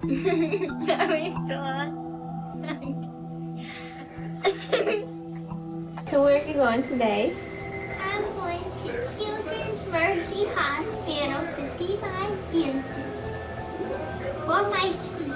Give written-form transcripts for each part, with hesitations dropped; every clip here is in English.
So where are you going today? I'm going to Children's Mercy Hospital to see my dentist for my teeth.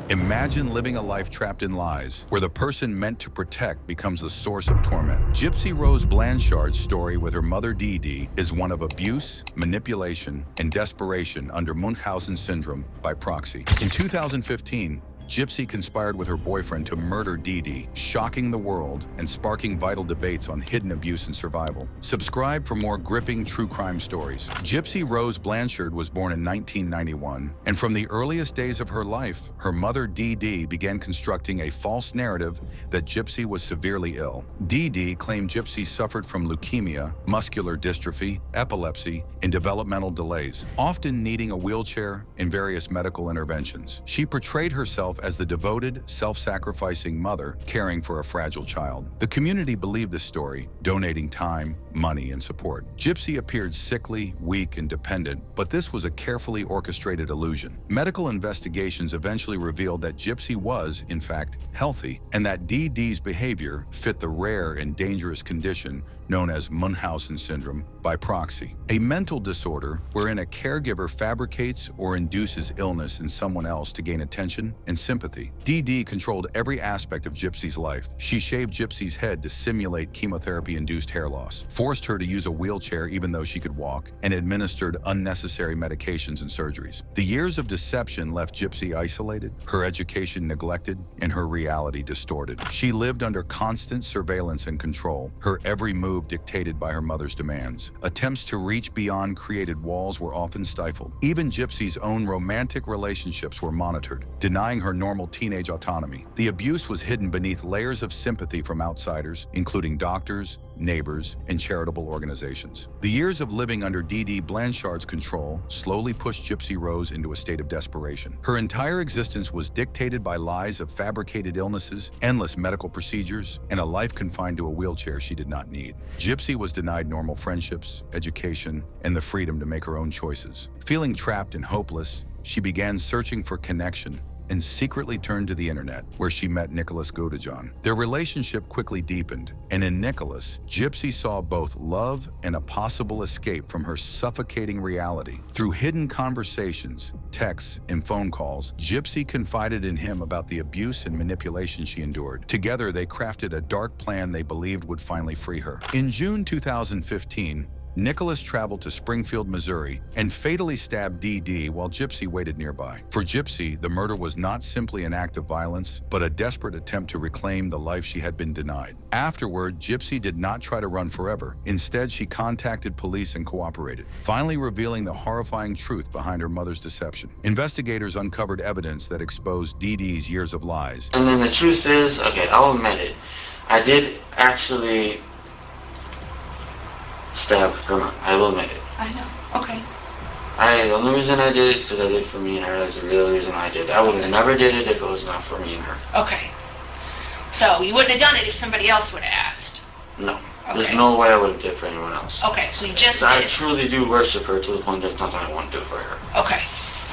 Imagine living a life trapped in lies, where the person meant to protect becomes the source of torment. Gypsy Rose Blanchard's story with her mother Dee Dee is one of abuse, manipulation, and desperation under Munchausen syndrome by proxy. In 2015, Gypsy conspired with her boyfriend to murder Dee Dee, shocking the world and sparking vital debates on hidden abuse and survival. Subscribe for more gripping true crime stories. Gypsy Rose Blanchard was born in 1991, and from the earliest days of her life, her mother Dee Dee began constructing a false narrative that Gypsy was severely ill. Dee Dee claimed Gypsy suffered from leukemia, muscular dystrophy, epilepsy, and developmental delays, often needing a wheelchair and various medical interventions. She portrayed herself as the devoted, self-sacrificing mother caring for a fragile child. The community believed this story, donating time, money, and support. Gypsy appeared sickly, weak, and dependent, but this was a carefully orchestrated illusion. Medical investigations eventually revealed that Gypsy was, in fact, healthy, and that Dee Dee's behavior fit the rare and dangerous condition known as Munchausen syndrome by proxy, a mental disorder wherein a caregiver fabricates or induces illness in someone else to gain attention and sympathy. Dee Dee controlled every aspect of Gypsy's life. She shaved Gypsy's head to simulate chemotherapy-induced hair loss, forced her to use a wheelchair even though she could walk, and administered unnecessary medications and surgeries. The years of deception left Gypsy isolated, her education neglected, and her reality distorted. She lived under constant surveillance and control, her every move dictated by her mother's demands. Attempts to reach beyond created walls were often stifled. Even Gypsy's own romantic relationships were monitored, denying her normal teenage autonomy. The abuse was hidden beneath layers of sympathy from outsiders, including doctors, neighbors, and charitable organizations. The years of living under Dee Dee Blanchard's control slowly pushed Gypsy Rose into a state of desperation. Her entire existence was dictated by lies of fabricated illnesses, endless medical procedures, and a life confined to a wheelchair she did not need. Gypsy was denied normal friendships, education, and the freedom to make her own choices. Feeling trapped and hopeless, she began searching for connection and secretly turned to the internet, where she met Nicholas Godejohn. Their relationship quickly deepened, and in Nicholas, Gypsy saw both love and a possible escape from her suffocating reality. Through hidden conversations, texts, and phone calls, Gypsy confided in him about the abuse and manipulation she endured. Together, they crafted a dark plan they believed would finally free her. In June 2015, Nicholas traveled to Springfield, Missouri, and fatally stabbed Dee Dee while Gypsy waited nearby. For Gypsy, the murder was not simply an act of violence, but a desperate attempt to reclaim the life she had been denied. Afterward, Gypsy did not try to run forever. Instead, she contacted police and cooperated, finally revealing the horrifying truth behind her mother's deception. Investigators uncovered evidence that exposed Dee Dee's years of lies. And then the truth is, okay, I'll admit it, I did actually stab her mom. I will admit it. I know. Okay. The only reason I did it is because I did it for me and her. That's the real reason I did it. I would have never did it if it was not for me and her. Okay. So you wouldn't have done it if somebody else would have asked? No. Okay. There's no way I would have did it for anyone else. Okay, so you just I did. truly do worship her to the point there's nothing I want to do for her. Okay.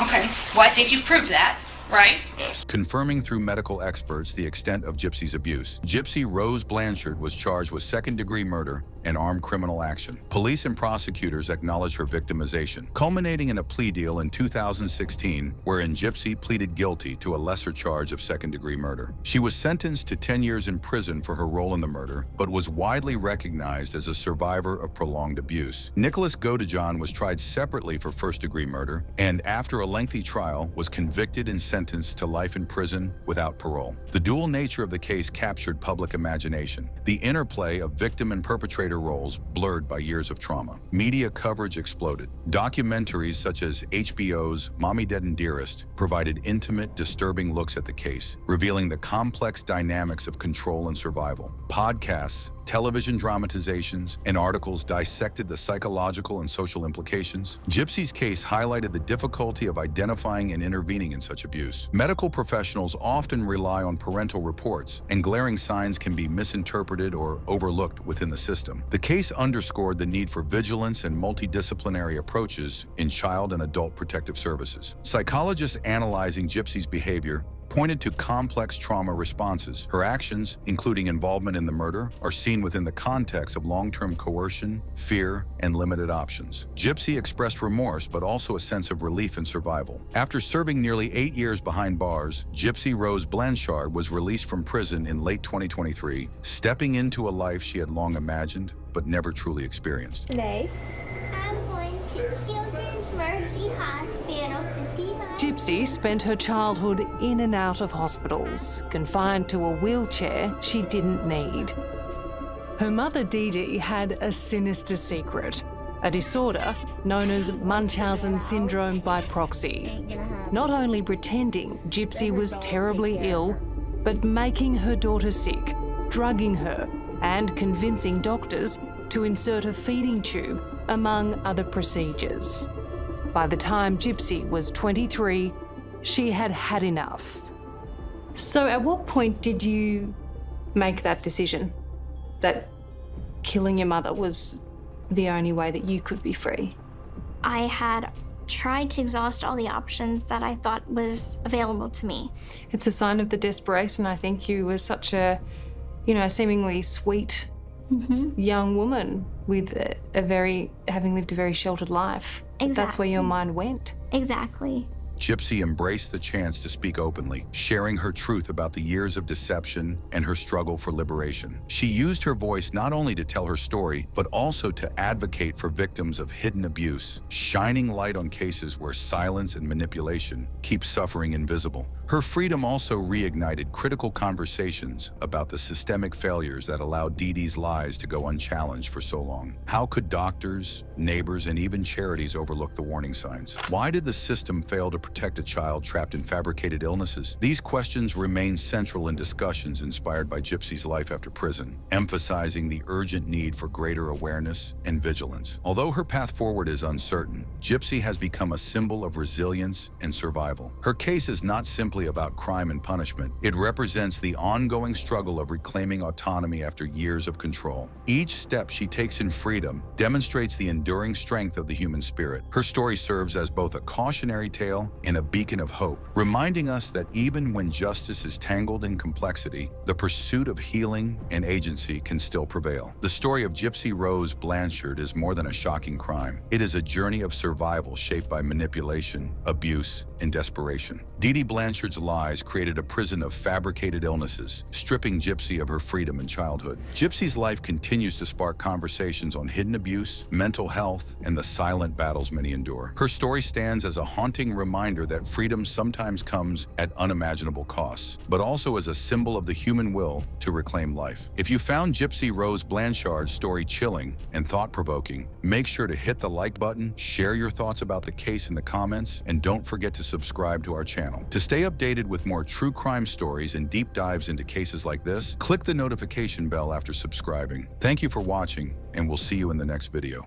Okay. Well, I think you've proved that, right? Yes. Confirming through medical experts the extent of Gypsy's abuse, Gypsy Rose Blanchard was charged with second-degree murder and armed criminal action. Police and prosecutors acknowledged her victimization, culminating in a plea deal in 2016 wherein Gypsy pleaded guilty to a lesser charge of second-degree murder. She was sentenced to 10 years in prison for her role in the murder, but was widely recognized as a survivor of prolonged abuse. Nicholas Godejohn was tried separately for first-degree murder, and after a lengthy trial, was convicted and sentenced to life in prison without parole. The dual nature of the case captured public imagination, the interplay of victim and perpetrator roles blurred by years of trauma. Media coverage exploded. Documentaries such as HBO's Mommy Dead and Dearest provided intimate, disturbing looks at the case, revealing the complex dynamics of control and survival. Podcasts television dramatizations, and articles dissected the psychological and social implications. Gypsy's case highlighted the difficulty of identifying and intervening in such abuse. Medical professionals often rely on parental reports, and glaring signs can be misinterpreted or overlooked within the system. The case underscored the need for vigilance and multidisciplinary approaches in child and adult protective services. Psychologists analyzing Gypsy's behavior pointed to complex trauma responses. Her actions, including involvement in the murder, are seen within the context of long-term coercion, fear, and limited options. Gypsy expressed remorse, but also a sense of relief and survival. After serving nearly 8 years behind bars, Gypsy Rose Blanchard was released from prison in late 2023, stepping into a life she had long imagined, but never truly experienced. Today, I'm going to Children's Mercy Hospital to see my... Gypsy spent her childhood in and out of hospitals, confined to a wheelchair she didn't need. Her mother, Dee Dee, had a sinister secret, a disorder known as Munchausen syndrome by proxy. Not only pretending Gypsy was terribly ill, but making her daughter sick, drugging her, and convincing doctors to insert a feeding tube, among other procedures. By the time Gypsy was 23, she had had enough. So at what point did you make that decision that killing your mother was the only way that you could be free? I had tried to exhaust all the options that I thought was available to me. It's a sign of the desperation. I think you were such a, seemingly sweet young woman with having lived a very sheltered life. Exactly. That's where your mind went. Exactly. Gypsy embraced the chance to speak openly, sharing her truth about the years of deception and her struggle for liberation. She used her voice not only to tell her story, but also to advocate for victims of hidden abuse, shining light on cases where silence and manipulation keep suffering invisible. Her freedom also reignited critical conversations about the systemic failures that allowed Dee Dee's lies to go unchallenged for so long. How could doctors, neighbors, and even charities overlook the warning signs? Why did the system fail to protect a child trapped in fabricated illnesses? These questions remain central in discussions inspired by Gypsy's life after prison, emphasizing the urgent need for greater awareness and vigilance. Although her path forward is uncertain, Gypsy has become a symbol of resilience and survival. Her case is not simply about crime and punishment. It represents the ongoing struggle of reclaiming autonomy after years of control. Each step she takes in freedom demonstrates the enduring strength of the human spirit. Her story serves as both a cautionary tale and a beacon of hope, reminding us that even when justice is tangled in complexity, the pursuit of healing and agency can still prevail. The story of Gypsy Rose Blanchard is more than a shocking crime. It is a journey of survival shaped by manipulation, abuse, and desperation. Dee Dee Blanchard's lies created a prison of fabricated illnesses, stripping Gypsy of her freedom in childhood. Gypsy's life continues to spark conversations on hidden abuse, mental health, and the silent battles many endure. Her story stands as a haunting reminder that freedom sometimes comes at unimaginable costs, but also as a symbol of the human will to reclaim life. If you found Gypsy Rose Blanchard's story chilling and thought-provoking, make sure to hit the like button, share your thoughts about the case in the comments, and don't forget to subscribe to our channel. To stay updated with more true crime stories and deep dives into cases like this, click the notification bell after subscribing. Thank you for watching, and we'll see you in the next video.